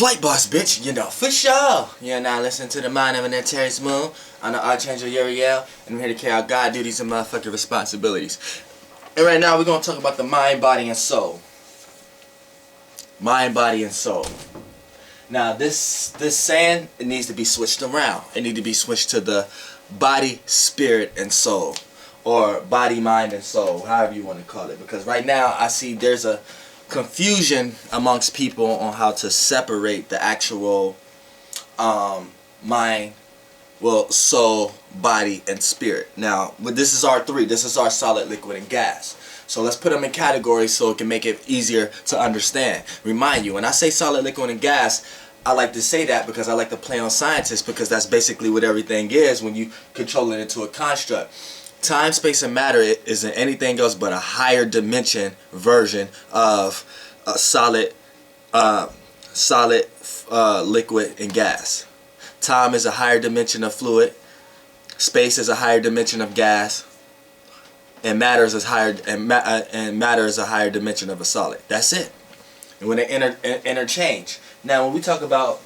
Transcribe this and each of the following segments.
Flight boss, bitch, you know, for sure. You're now listening to the mind of an Terrence Moon. I'm the Archangel Uriel, and I'm here to carry out God duties and motherfucking responsibilities. And right now, we're going to talk about the mind, body, and soul. Mind, body, and soul. Now, this saying, it needs to be switched around. It needs to be switched to the body, spirit, and soul. Or body, mind, and soul, however you want to call it. Because right now, I see there's a confusion amongst people on how to separate the actual mind, soul, body, and spirit. Now, but this is our three. This is our solid, liquid, and gas. So let's put them in categories so it can make it easier to understand. Remind you, when I say solid, liquid, and gas, I like to say that because I like to play on scientists, because that's basically what everything is when you control it into a construct. Time, space, and matter isn't anything else but a higher dimension version of a solid, liquid, and gas. Time is a higher dimension of fluid. Space is a higher dimension of gas. And matter is a higher dimension of a solid. That's it. And when they interchange. Now, when we talk about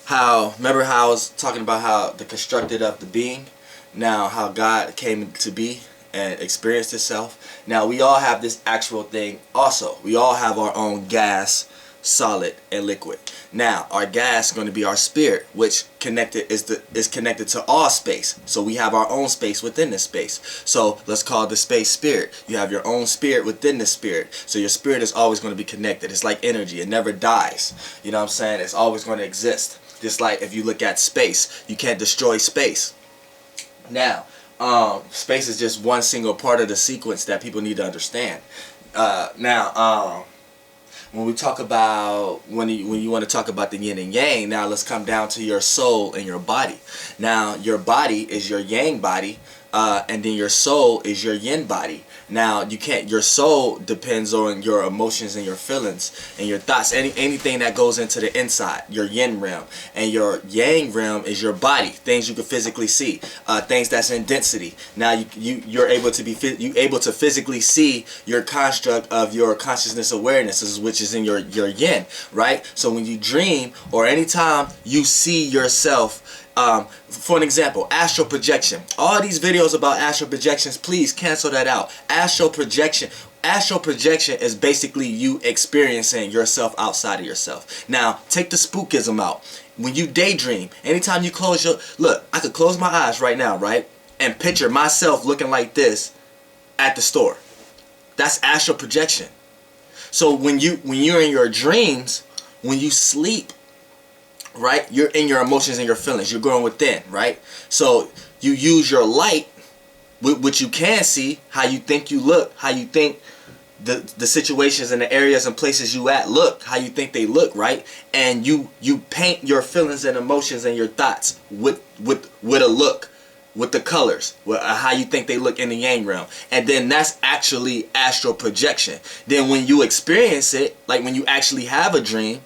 remember how I was talking about how the constructed of the being. Now, how God came to be and experienced itself. Now, we all have this actual thing also. We all have our own gas, solid, and liquid. Now, our gas is going to be our spirit, which is connected to all space. So we have our own space within this space. So let's call the space spirit. You have your own spirit within the spirit. So your spirit is always going to be connected. It's like energy. It never dies. You know what I'm saying? It's always going to exist. Just like if you look at space, you can't destroy space. Now, space is just one single part of the sequence that people need to understand. When we talk about, when you want to talk about the yin and yang, now let's come down to your soul and your body. Now, your body is your yang body, and then your soul is your yin body. Now, your soul depends on your emotions and your feelings and your thoughts, anything that goes into the inside, your yin realm. And your yang realm is your body, things you can physically see, things that's in density. Now, you're able to physically see your construct of your consciousness awareness, which is in your yin, right? So when you dream, or anytime you see yourself, for an example, astral projection. All these videos about astral projections, please cancel that out. Astral projection is basically you experiencing yourself outside of yourself. Now, take the spookism out. When you daydream, anytime you close look, I could close my eyes right now, right? And picture myself looking like this at the store. That's astral projection. So when you're in your dreams, when you sleep, right, you're in your emotions and your feelings. You're going within, right? So you use your light, which you can see, how you think you look, how you think the situations and the areas and places you at look, how you think they look, right? And you paint your feelings and emotions and your thoughts with a look, with the colors, how you think they look in the yang realm. And then that's actually astral projection. Then when you experience it, like when you actually have a dream,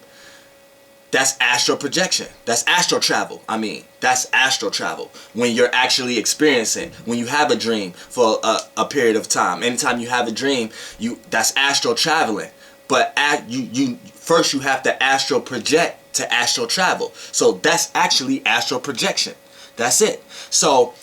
that's astral projection. That's astral travel. That's astral travel. When you're actually experiencing, when you have a dream for a period of time. Anytime you have a dream, that's astral traveling. But first you have to astral project to astral travel. So that's actually astral projection. That's it. So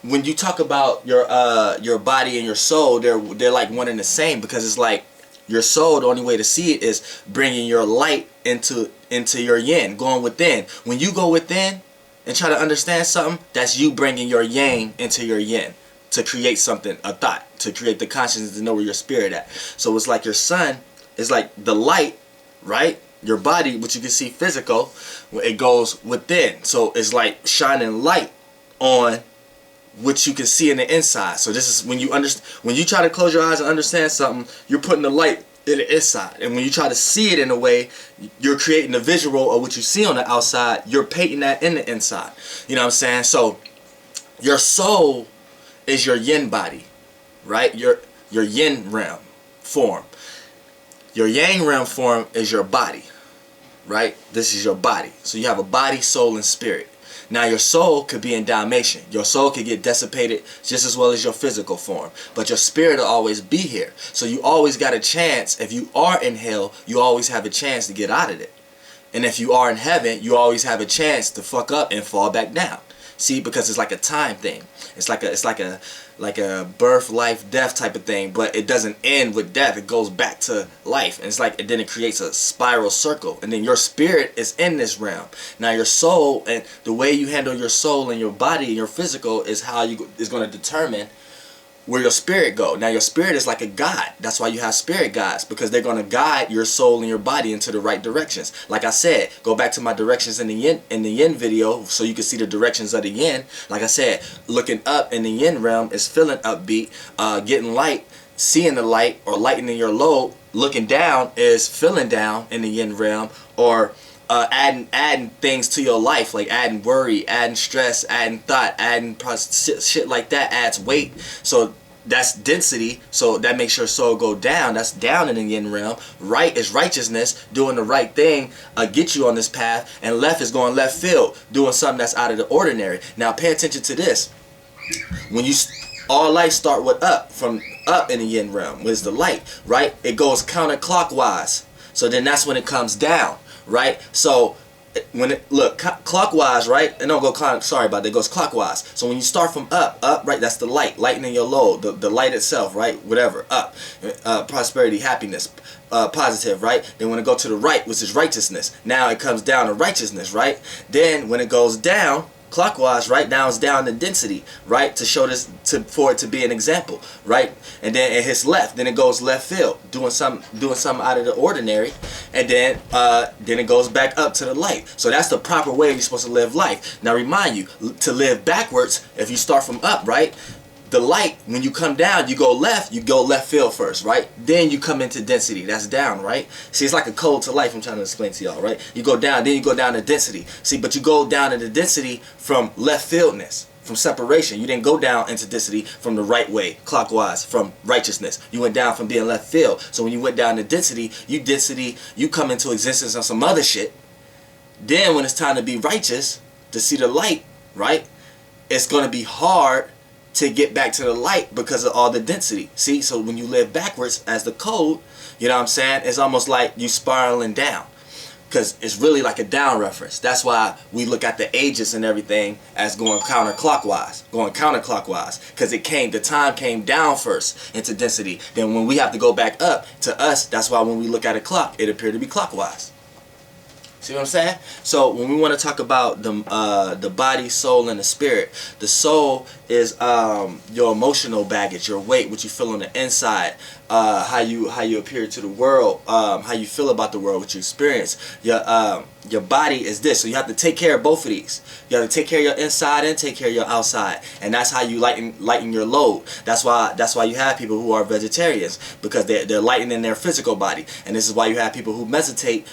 when you talk about your body and your soul, they're like one and the same, because it's like your soul, the only way to see it is bringing your light into your yin, going within. When you go within and try to understand something, that's you bringing your yang into your yin to create something, a thought, to create the consciousness, to know where your spirit at. So it's like your sun is like the light, right? Your body, which you can see physical, it goes within. So it's like shining light on which you can see in the inside. So this is when you try to close your eyes and understand something, you're putting the light in the inside. And when you try to see it in a way, you're creating a visual of what you see on the outside, you're painting that in the inside. You know what I'm saying? So your soul is your yin body, right? Your yin realm form. Your yang realm form is your body, right? This is your body. So you have a body, soul, and spirit. Now your soul could be in Dalmatian. Your soul could get dissipated just as well as your physical form. But your spirit will always be here. So you always got a chance. If you are in hell, you always have a chance to get out of it. And if you are in heaven, you always have a chance to fuck up and fall back down. See, because it's like a time thing. It's like a birth, life, death type of thing, but it doesn't end with death. It goes back to life, and it's like, and then it creates a spiral circle, and then your spirit is in this realm. Now your soul, and the way you handle your soul and your body and your physical is how you is going to determine where your spirit go. Now your spirit is like a guide. That's why you have spirit guides, because they're going to guide your soul and your body into the right directions. Like I said, go back to my directions in the yin video so you can see the directions of the yin. Like I said, looking up in the yin realm is feeling upbeat, getting light, seeing the light, or lightening your load. Looking down is feeling down in the yin realm, or adding things to your life, like adding worry, adding stress, adding thought, adding shit like that adds weight. So that's density. So that makes your soul go down. That's down in the yin realm. Right is righteousness, doing the right thing, get you on this path. And left is going left field, doing something that's out of the ordinary. Now pay attention to this. When you all light start with up, from up in the yin realm, which is the light, right? It goes counterclockwise. So then that's when it comes down. Right, so when it look clockwise, right, and don't go sorry about that, it goes clockwise. So when you start from up, right, that's the light, lightening your load, the light itself, right, whatever, up, prosperity, happiness, positive, right. Then when it go to the right, which is righteousness, now it comes down to righteousness, right. Then when it goes down clockwise, right, now it's down in density, right, to show this, for it to be an example, right. And then it hits left, then it goes left field, doing something out of the ordinary, and then it goes back up to the light. So that's the proper way you're supposed to live life. Now remind you, to live backwards, if you start from up, right, the light, when you come down, you go left field first, right? Then you come into density. That's down, right? See, it's like a code to life I'm trying to explain to y'all, right? You go down, then you go down to density. See, but you go down into density from left fieldness, from separation. You didn't go down into density from the right way, clockwise, from righteousness. You went down from being left field. So when you went down to density, you come into existence on some other shit. Then when it's time to be righteous, to see the light, right? It's going to be hard to get back to the light because of all the density. See, so when you live backwards as the code, you know what I'm saying, it's almost like you spiraling down, because it's really like a down reference. That's why we look at the ages and everything as going counterclockwise, because the time came down first into density. Then when we have to go back up to us, that's why when we look at a clock, it appeared to be clockwise. See what I'm saying? So when we want to talk about the body, soul, and the spirit, the soul is your emotional baggage, your weight, what you feel on the inside, how you appear to the world, how you feel about the world, what you experience. Your body is this, so you have to take care of both of these. You have to take care of your inside and take care of your outside, and that's how you lighten your load. That's why you have people who are vegetarians, because they're lightening their physical body, and this is why you have people who meditate,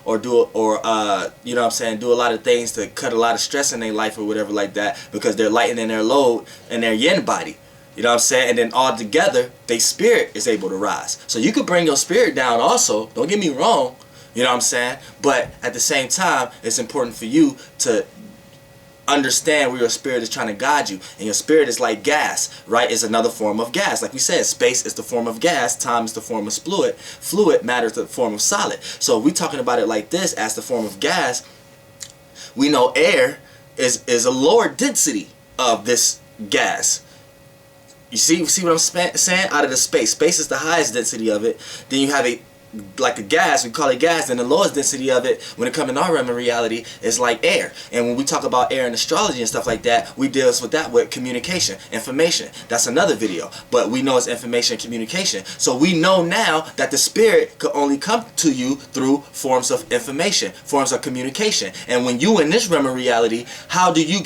or do you know what I'm saying, do a lot of things to cut a lot of stress in their life or whatever like that, because they're lightening their load in their yin body. You know what I'm saying? And then all together, their spirit is able to rise. So you could bring your spirit down also. Don't get me wrong. You know what I'm saying? But at the same time, it's important for you to understand where your spirit is trying to guide you. And your spirit is like gas, right? It's another form of gas. Like we said, space is the form of gas. Time is the form of fluid. Fluid matter is the form of solid. So we're talking about it like this, as the form of gas. We know air is a lower density of this gas. You see what I'm saying? Out of the space. Space is the highest density of it. Then you have like a gas, we call it gas, and the lowest density of it, when it comes in our realm of reality, is like air. And when we talk about air and astrology and stuff like that, we deal with communication, information. That's another video. But we know it's information and communication. So we know now that the spirit could only come to you through forms of information, forms of communication. And when you in this realm of reality, how do you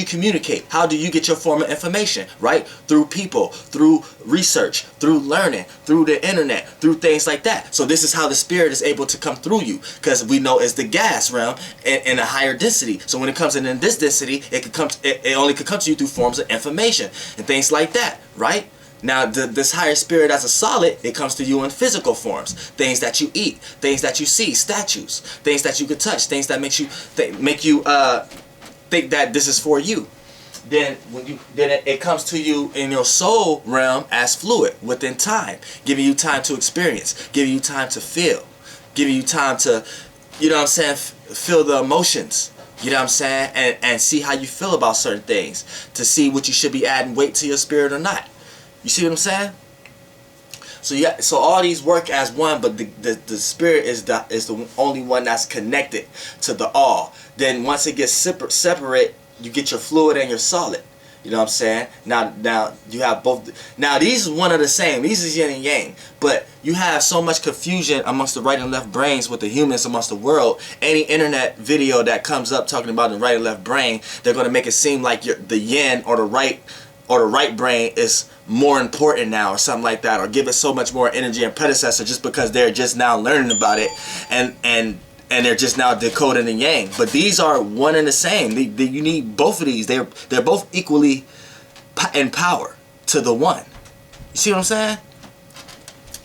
communicate? How do you get your form of information? Right? Through people, through research, through learning, through the internet, through things like that. So this is how the spirit is able to come through you, because we know it's the gas realm in a higher density. So when it comes in this density, it only could come to you through forms of information and things like that, right? Now, this higher spirit as a solid, it comes to you in physical forms. Things that you eat, things that you see, statues, things that you could touch, things that make you think that this is for you. Then it comes to you in your soul realm as fluid within time, giving you time to experience, giving you time to feel, giving you time to you know what I'm saying, feel the emotions. You know what I'm saying? And see how you feel about certain things. To see what you should be adding weight to your spirit or not. You see what I'm saying? So yeah, so all these work as one, but the spirit is the only one that's connected to the all. Then once it gets separate, you get your fluid and your solid. You know what I'm saying? Now you have both. Now these is one of the same. These is yin and yang. But you have so much confusion amongst the right and left brains with the humans amongst the world. Any internet video that comes up talking about the right and left brain, they're going to make it seem like the yin or the right brain is more important now or something like that, or give it so much more energy and predecessor just because they're just now learning about it and they're just now decoding the yang. But these are one and the same. You need both of these. They're both equally in power to the one. You see what I'm saying?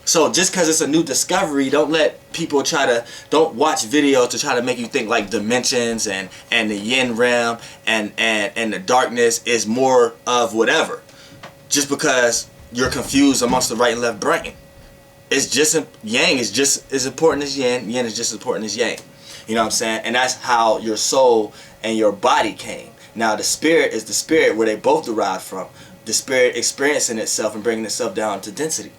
So just because it's a new discovery, don't let people don't watch videos to try to make you think like dimensions and the Yin Realm and the darkness is more of whatever. Just because you're confused amongst the right and left brain. It's just, yang is just as important as yin, yin is just as important as yang. You know what I'm saying? And that's how your soul and your body came. Now the spirit is the spirit where they both derived from. The spirit experiencing itself and bringing itself down to density.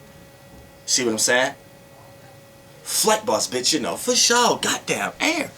See what I'm saying? Flight boss, bitch, you know, for sure. Goddamn air.